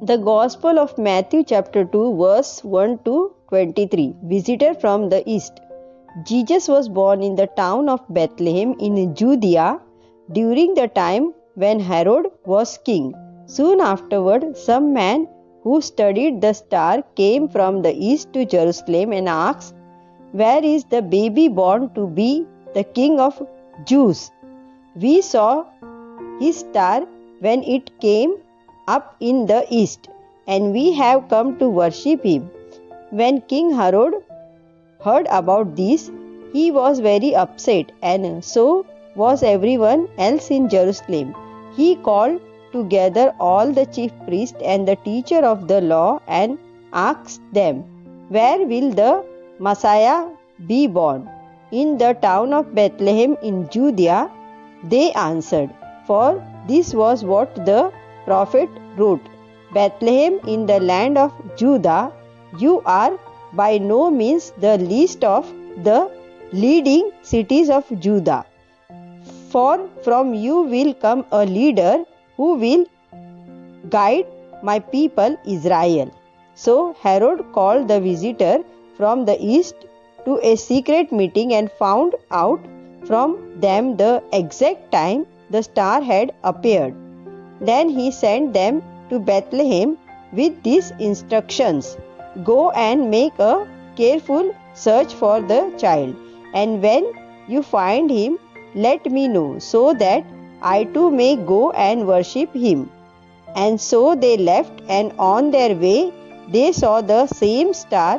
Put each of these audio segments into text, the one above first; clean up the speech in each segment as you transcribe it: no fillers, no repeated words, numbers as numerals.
The Gospel of Matthew chapter 2 verse 1 to 23. Visitor from the east. Jesus was born in the town of Bethlehem in Judea during the time when Herod was king. Soon afterward, some man who studied the star came from the east to Jerusalem and asked, "Where is the baby born to be the king of Jews? We saw his star when it came up in the east, and we have come to worship him." When King Herod heard about this, he was very upset, and so was everyone else in Jerusalem. He called together all the chief priests and the teacher of the law and asked them, "Where will the Messiah be born?" "In the town of Bethlehem in Judea," they answered, for this was what the prophet wrote, "Bethlehem in the land of Judah, you are by no means the least of the leading cities of Judah. For from you will come a leader who will guide my people Israel." So Herod called the visitor from the east to a secret meeting and found out from them the exact time the star had appeared. Then he sent them to Bethlehem with these instructions, "Go and make a careful search for the child, and when you find him, let me know, so that I too may go and worship him." And so they left, and on their way they saw the same star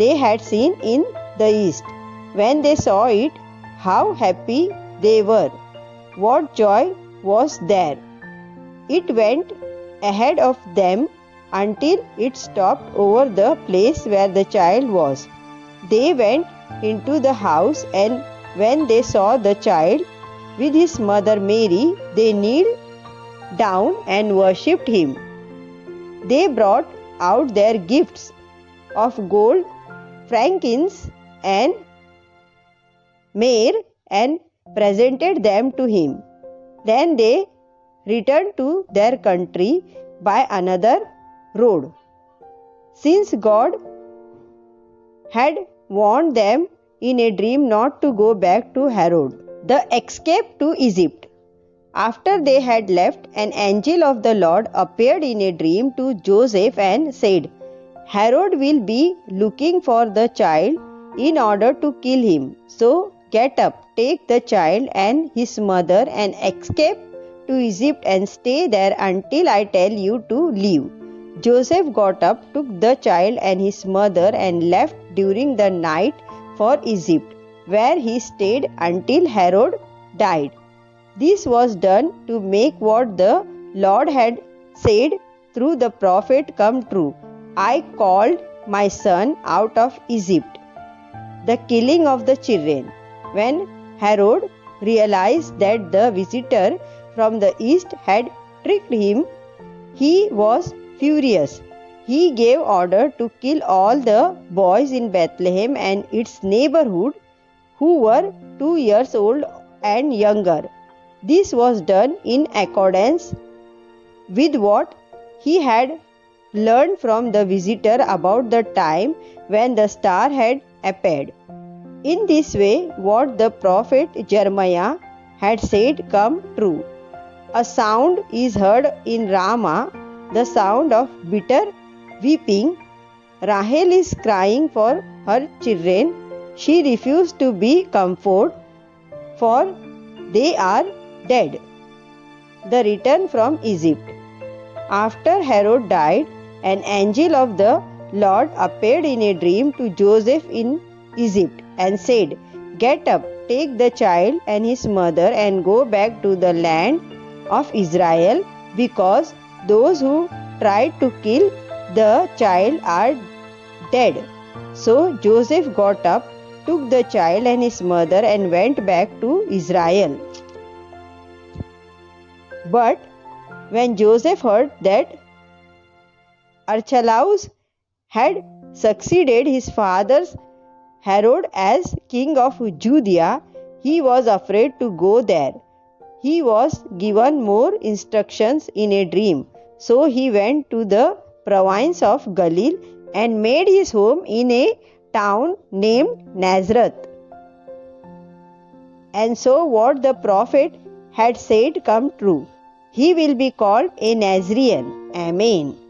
they had seen in the east. When they saw it, how happy they were! What joy was there! It went ahead of them until it stopped over the place where the child was. They went into the house, and when they saw the child with his mother Mary, they kneeled down and worshipped him. They brought out their gifts of gold, frankincense, and myrrh and presented them to him. Then they returned to their country by another road, since God had warned them in a dream not to go back to Herod. The escape to Egypt. After they had left, an angel of the Lord appeared in a dream to Joseph and said, "Herod will be looking for the child in order to kill him. So get up, take the child and his mother and escape to Egypt and stay there until I tell you to leave." Joseph got up, took the child and his mother and left during the night for Egypt, where he stayed until Herod died. This was done to make what the Lord had said through the prophet come true, "I called my son out of Egypt." The killing of the children. When Herod realized that the visitor from the east had tricked him, he was furious. He gave order to kill all the boys in Bethlehem and its neighborhood who were 2 years old and younger. This was done in accordance with what he had learned from the visitor about the time when the star had appeared. In this way, what the prophet Jeremiah had said come true. "A sound is heard in Ramah, the sound of bitter weeping. Rahel is crying for her children. She refused to be comforted, for they are dead." The return from Egypt. After Herod died, an angel of the Lord appeared in a dream to Joseph in Egypt and said, "Get up, take the child and his mother and go back to the land of Israel, because those who tried to kill the child are dead." So Joseph got up, took the child and his mother and went back to Israel. But when Joseph heard that Archelaus had succeeded his father Herod as king of Judea, he was afraid to go there. He was given more instructions in a dream. So he went to the province of Galilee and made his home in a town named Nazareth. And so what the prophet had said come true. He will be called a Nazarene. Amen.